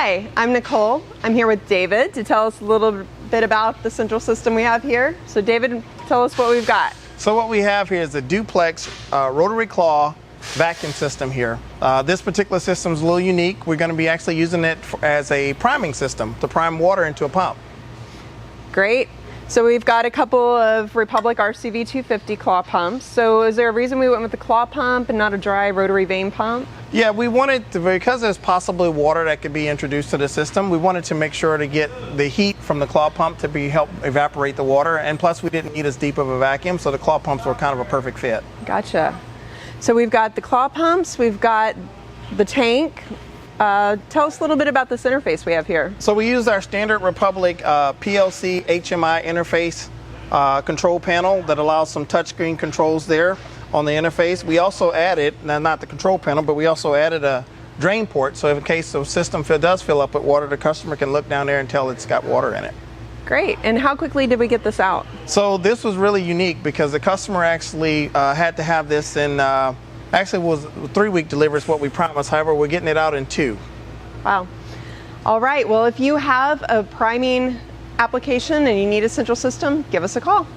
Hi, I'm Nicole. I'm here with David to tell us a little bit about the central system we have here. So David, tell us what we've got. So what we have here is a Duplex rotary claw vacuum system here. This particular system is a little unique. We're going to be actually using it as a priming system to prime water into a pump. Great. So we've got a couple of Republic RCV-250 claw pumps. So is there a reason we went with the claw pump and not a dry rotary vane pump? Yeah, we wanted to, because there's possibly water that could be introduced to the system, we wanted to make sure to get the heat from the claw pump to help evaporate the water, and plus we didn't need as deep of a vacuum, so the claw pumps were kind of a perfect fit. Gotcha. So we've got the claw pumps, we've got the tank. Tell us a little bit about this interface we have here. So we use our standard Republic PLC HMI interface control panel that allows some touchscreen controls there on the interface. We also added, now not the control panel, but we also added a drain port, so in case the system does fill up with water, the customer can look down there and tell it's got water in it. Great. And how quickly did we get this out? So this was really unique because the customer actually had to have this in, actually was 3-week delivery is what we promised. However, we're getting it out in 2. Wow. All right. Well, if you have a priming application and you need a central system, give us a call.